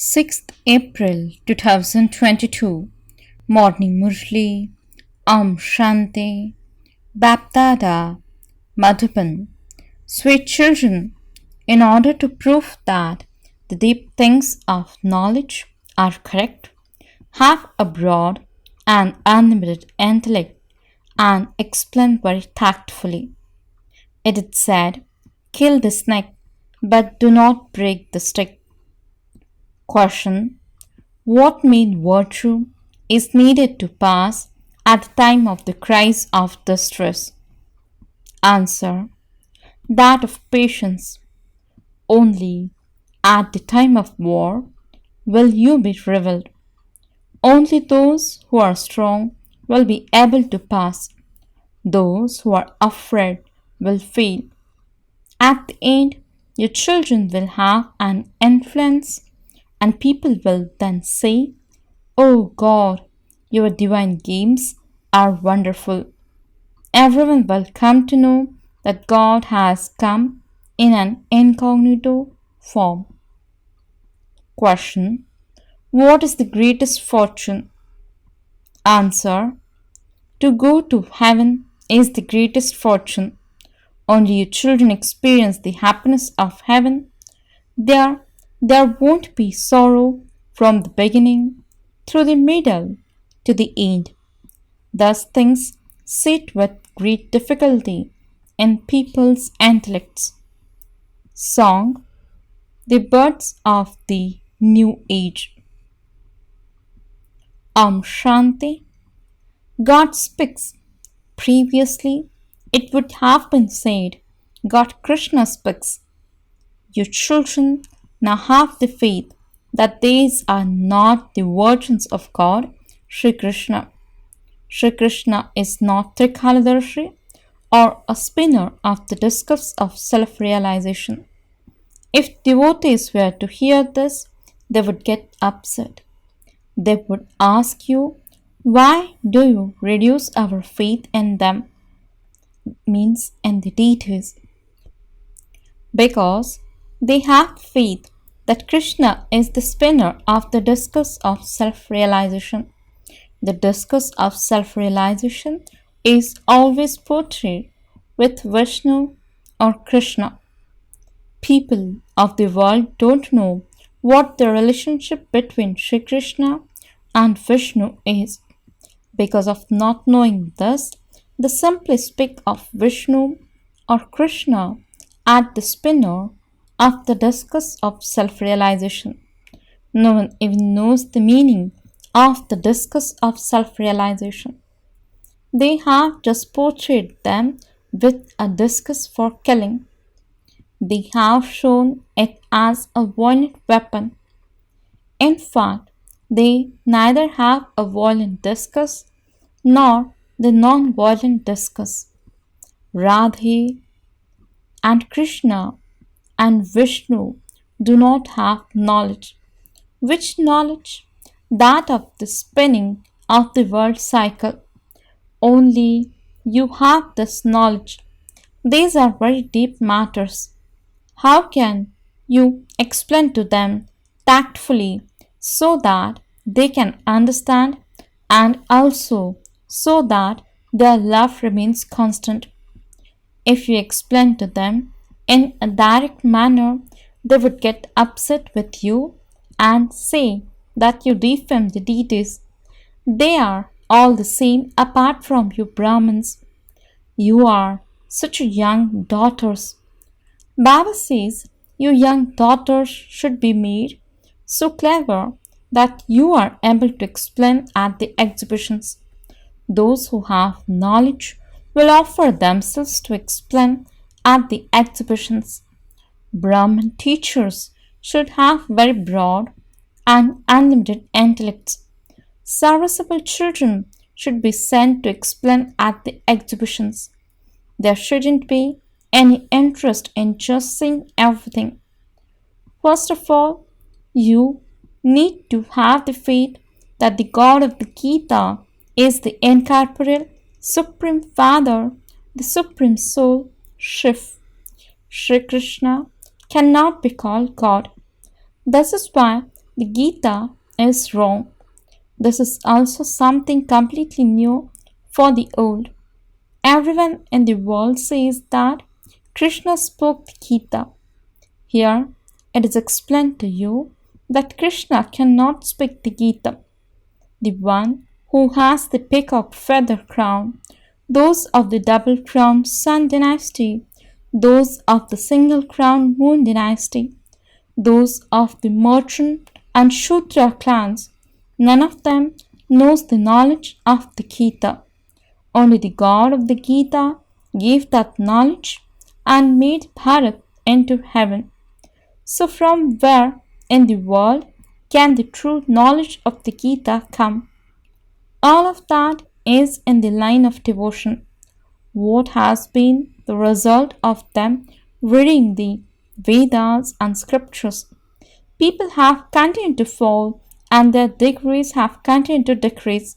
6th April 2022 Morning Murli Shanti BapDada Madhuban. Sweet children, in order to prove that the deep things of knowledge are correct, have a broad and unlimited intellect and explain very tactfully. It is said, kill the snake, but do not break the stick. Question: what mean virtue is needed to pass at the time of the cries of distress? Answer: that of patience. Only at the time of war will you be revealed. Only those who are strong will be able to pass. Those who are afraid will fail. At the end, your children will have an influence, and people will then say, "Oh God, your divine games are wonderful." Everyone will come to know that God has come in an incognito form. Question: what is the greatest fortune? Answer: to go to heaven is the greatest fortune. Only your children experience the happiness of heaven. There won't be sorrow from the beginning, through the middle, to the end. Thus things sit with great difficulty in people's intellects. Song: the birds of the new age. Shanti. God speaks. Previously, it would have been said, God Krishna speaks. Your children now have the faith that these are not the versions of God, Sri Krishna. Sri Krishna is not Trikaladarshi or a spinner of the discus of self-realization. If devotees were to hear this, they would get upset. They would ask you, why do you reduce our faith in them? Means in the deities. Because they have faith that Krishna is the spinner of the discus of self-realization. The discus of self-realization is always portrayed with Vishnu or Krishna. People of the world don't know what the relationship between Sri Krishna and Vishnu is. Because of not knowing this, they simply speak of Vishnu or Krishna as the spinner of the discus of self-realization. No one even knows the meaning of the discus of self-realization. They have just portrayed them with a discus for killing. They have shown it as a violent weapon. In fact, they neither have a violent discus nor the non-violent discus. Radhe and Krishna and Vishnu do not have knowledge. Which knowledge? That of the spinning of the world cycle. Only you have this knowledge. These are very deep matters. How can you explain to them tactfully so that they can understand, and also so that their love remains constant? If you explain to them in a direct manner, they would get upset with you and say that you defame the deities. They are all the same apart from you Brahmins. You are such young daughters. Baba says you young daughters should be made so clever that you are able to explain at the exhibitions. Those who have knowledge will offer themselves to explain at the exhibitions. Brahman teachers should have very broad and unlimited intellects. Serviceable children should be sent to explain at the exhibitions. There shouldn't be any interest in just seeing everything. First of all, you need to have the faith that the God of the Gita is the incorporeal Supreme Father, the Supreme Soul, Shiv. Sri Krishna cannot be called God. This is why the Gita is wrong. This is also something completely new for the old. Everyone in the world says that Krishna spoke the Gita. Here it is explained to you that Krishna cannot speak the Gita. The one who has the peacock feather crown, those of the double crown sun dynasty, those of the single crown moon dynasty, those of the merchant and Shudra clans, none of them knows the knowledge of the Gita. Only the God of the Gita gave that knowledge and made Bharat into heaven. So, from where in the world can the true knowledge of the Gita come? All of that is in the line of devotion. What has been the result of them reading the Vedas and scriptures? People have continued to fall and their degrees have continued to decrease.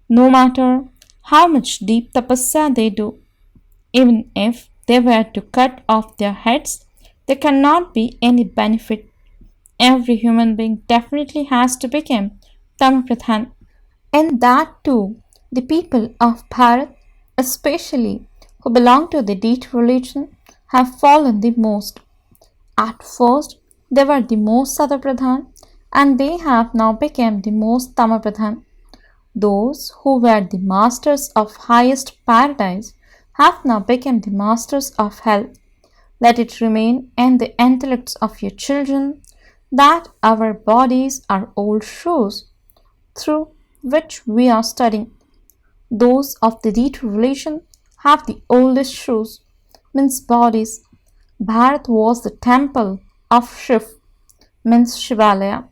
No matter how much deep tapasya they do, even if they were to cut off their heads, there cannot be any benefit. Every human being definitely has to become Tamapradhan. And that too, the people of Bharat, especially who belong to the Date religion, have fallen the most. At first, they were the most Satapradhan and they have now become the most Tamapradhan. Those who were the masters of highest paradise have now become the masters of hell. Let it remain in the intellects of your children that our bodies are old shoes through which we are studying. Those of the Date religion have the oldest shoes, means bodies. Bharat was the temple of Shiv, means Shivalaya.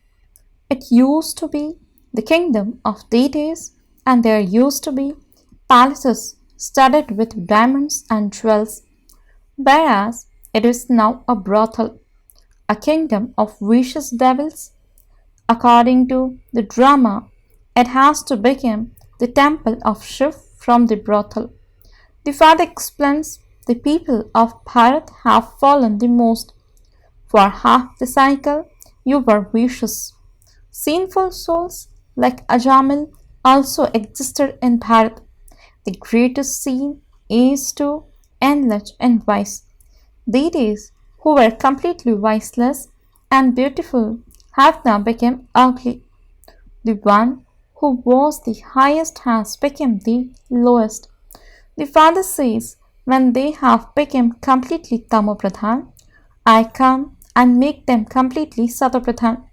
It used to be the kingdom of deities, and there used to be palaces studded with diamonds and jewels, whereas it is now a brothel, a kingdom of vicious devils. According to the drama, it has to become the temple of Shiv from the brothel. The father explains the people of Bharat have fallen the most. For half the cycle, you were vicious. Sinful souls like Ajamil also existed in Bharat. The greatest sin is to enlarge in vice. Deities who were completely viceless and beautiful have now become ugly. The one who was the highest has become the lowest. The father says, when they have become completely Tamopradhan, I come and make them completely Satopradhan.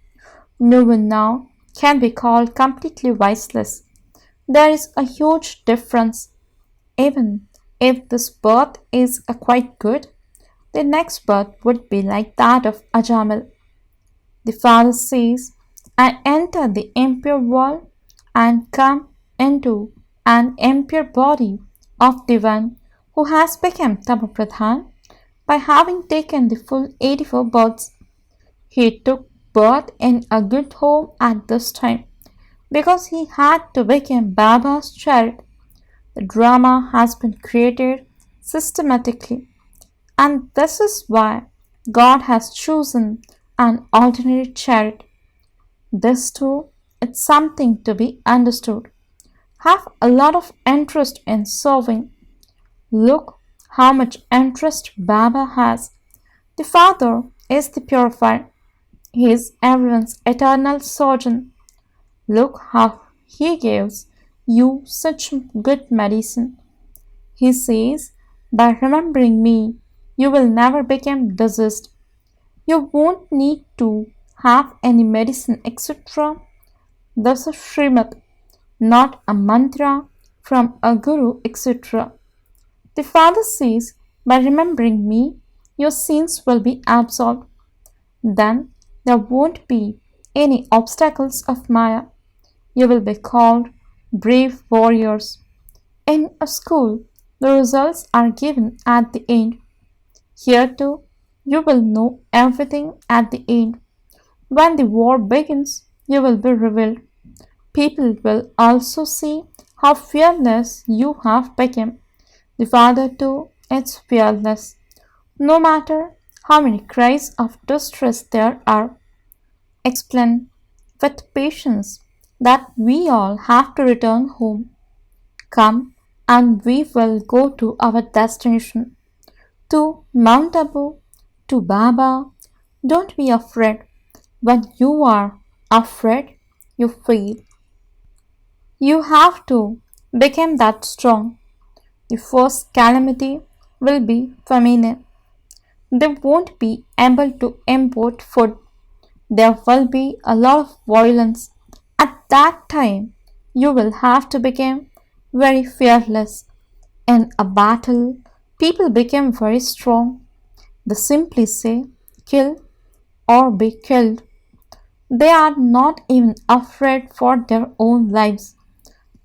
No one now can be called completely viceless. There is a huge difference. Even if this birth is quite good, the next birth would be like that of Ajamil. The father says, I enter the impure world and come into an impure body of the one who has become Tamapradhan by having taken the full 84 births. He took birth in a good home at this time because he had to become Baba's child. The drama has been created systematically, and this is why God has chosen an ordinary child. This too is something to be understood. Have a lot of interest in serving. Look how much interest Baba has. The Father is the purifier. He is everyone's eternal surgeon. Look how he gives you such good medicine. He says, by remembering me, you will never become diseased. You won't need to have any medicine, etc. This is Srimad, not a mantra from a guru, etc. The Father says, by remembering me, your sins will be absolved. Then there won't be any obstacles of Maya. You will be called brave warriors. In a school, the results are given at the end. Here too, you will know everything at the end. When the war begins, you will be revealed. People will also see how fearless you have become. The Father too is fearless. No matter how many cries of distress there are. Explain with patience that we all have to return home. Come and we will go to our destination, to Mount Abu, to Baba. Don't be afraid. When you are afraid, you fail. You have to become that strong. The first calamity will be famine. They won't be able to import food. There will be a lot of violence. At that time, you will have to become very fearless. In a battle, people become very strong. They simply say, kill or be killed. They are not even afraid for their own lives,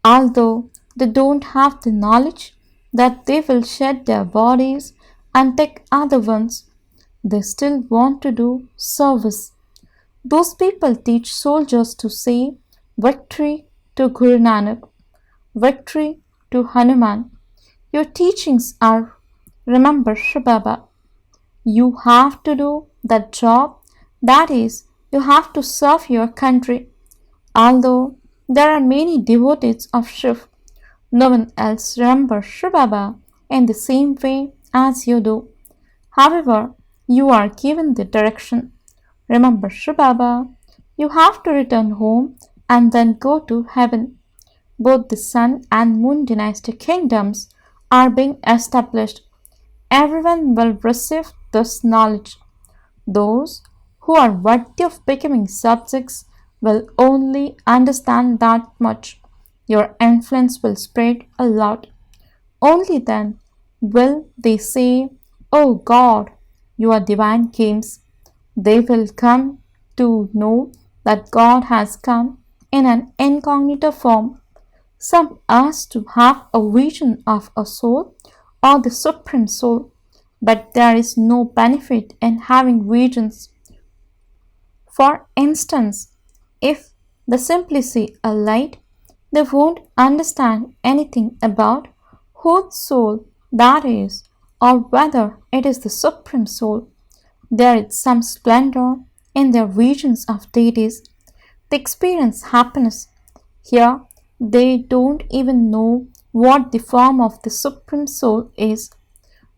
although they don't have the knowledge that they will shed their bodies and take other ones. They still want to do service. Those people teach soldiers to say victory to Guru Nanak, victory to Hanuman. Your teachings are remember shivbaba. You have to do that job, that is, you have to serve your country. Although there are many devotees of Shiv, no one else remembers shivbaba in the same way as you do. However, you are given the direction. Remember shivbaba, you have to return home and then go to heaven. Both the Sun and Moon dynasty kingdoms are being established. Everyone will receive this knowledge. Those who are worthy of becoming subjects will only understand that much. Your influence will spread a lot. Only then will they say, "Oh God, you are divine games." They will come to know that God has come in an incognito form. Some ask to have a vision of a soul or the Supreme Soul, but there is no benefit in having visions. For instance, if they simply see a light, they won't understand anything about whose soul that is or whether it is the Supreme Soul. There is some splendor in their visions of deities. They experience happiness. Here, they don't even know what the form of the Supreme Soul is.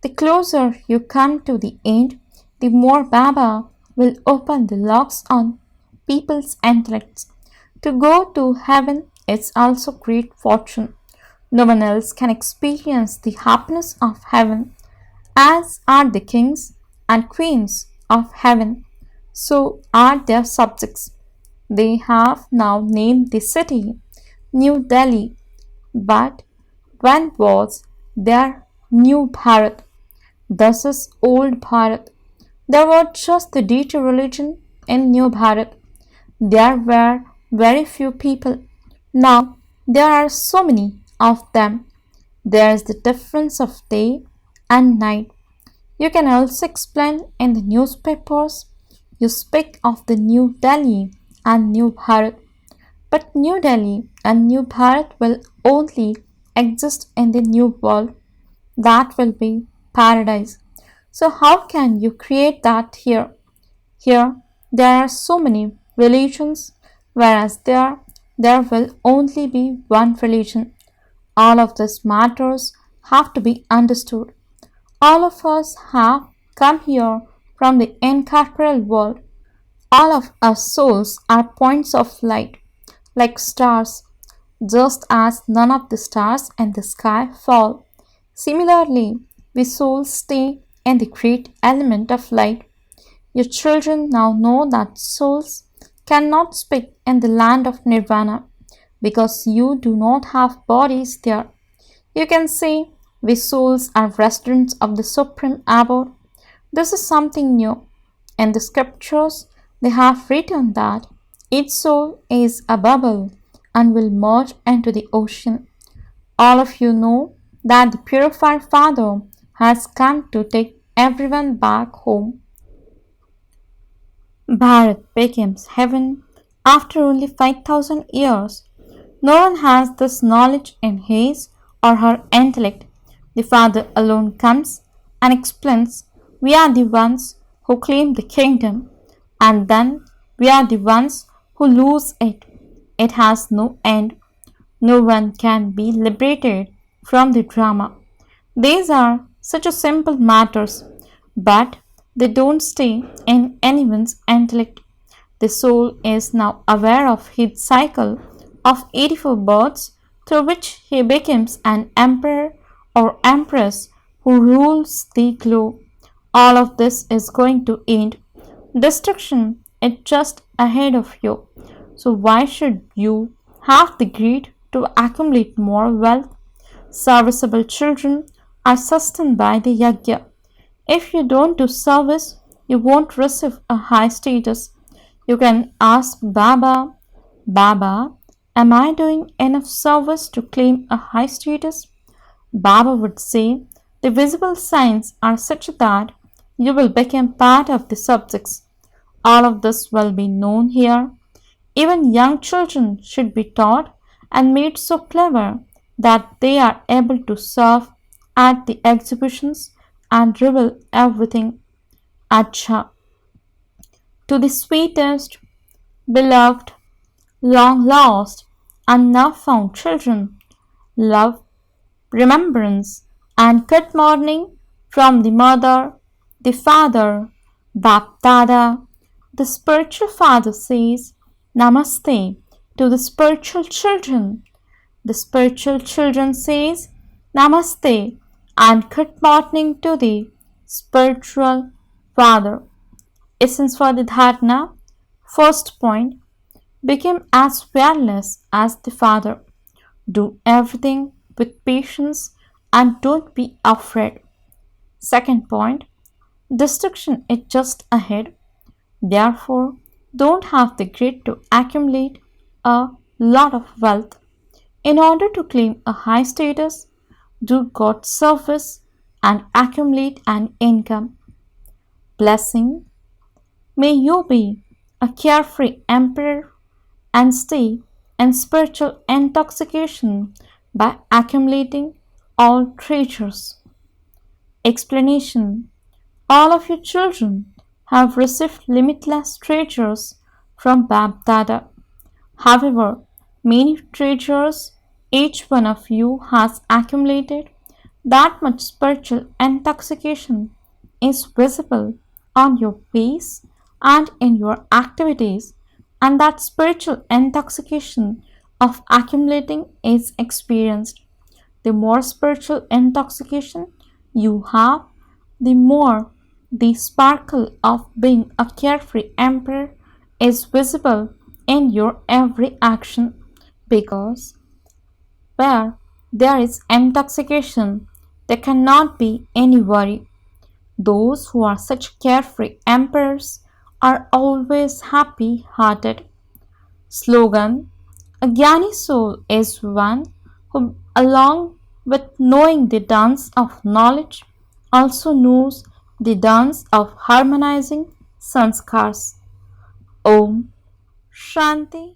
The closer you come to the end, the more Baba will open the locks on people's intellects. To go to heaven is also great fortune. No one else can experience the happiness of heaven, as are the kings and queens of heaven. So are their subjects. They have now named the city New Delhi, but when was their New Bharat? This is old Bharat. There was just the deity religion in New Bharat. There were very few people. Now there are so many of them. There is the difference of day and night. You can also explain in the newspapers. You speak of the New Delhi and New Bharat. But New Delhi and New Bharat will only exist in the new world. That will be paradise. So how can you create that here? Here there are so many religions, whereas there will only be one religion. All of these matters have to be understood. All of us have come here from the incorporeal world. All of our souls are points of light, like stars, just as none of the stars in the sky fall. Similarly, we souls stay in the great element of light. Your children now know that souls cannot speak in the land of nirvana because you do not have bodies there. You can say, we souls are residents of the Supreme Abode. This is something new. In the scriptures, they have written that each soul is a bubble and will merge into the ocean. All of you know that the purified Father has come to take everyone back home. Bharat becomes heaven after only 5,000 years. No one has this knowledge in his or her intellect. The Father alone comes and explains, we are the ones who claim the kingdom, and then we are the ones who lose it. It has no end. No one can be liberated from the drama. These are such a simple matters, but they don't stay in anyone's intellect. The soul is now aware of his cycle of 84 births through which he becomes an emperor or empress who rules the globe. All of this is going to end. Destruction is just ahead of you. So why should you have the greed to accumulate more wealth? Serviceable children are sustained by the yajna. If you don't do service, you won't receive a high status. You can ask Baba, Baba, am I doing enough service to claim a high status? Baba would say, the visible signs are such that you will become part of the subjects. All of this will be known here. Even young children should be taught and made so clever that they are able to serve at the exhibitions and reveal everything. Acha. To the sweetest, beloved, long lost, and now found children, love, remembrance, and good morning from the mother, the father, BapDada. The spiritual father says, Namaste to the spiritual children. The spiritual children says, Namaste and good morning to the spiritual father. Essence for the dharana. First point, become as fearless as the father. Do everything with patience and don't be afraid. Second point, destruction is just ahead. Therefore, don't have the greed to accumulate a lot of wealth. In order to claim a high status, do God's service and accumulate an income. Blessing. May you be a carefree emperor and stay in spiritual intoxication by accumulating all treasures. Explanation. All of your children have received limitless treasures from BapDada. However, many treasures each one of you has accumulated, that much spiritual intoxication is visible on your face and in your activities, and that spiritual intoxication of accumulating is experienced. The more spiritual intoxication you have, the more the sparkle of being a carefree emperor is visible in your every action, because where there is intoxication, there cannot be any worry. Those who are such carefree emperors are always happy hearted. Slogan. A Jnani soul is one who, along with knowing the dance of knowledge, also knows the dance of harmonizing sanskars. Om Shanti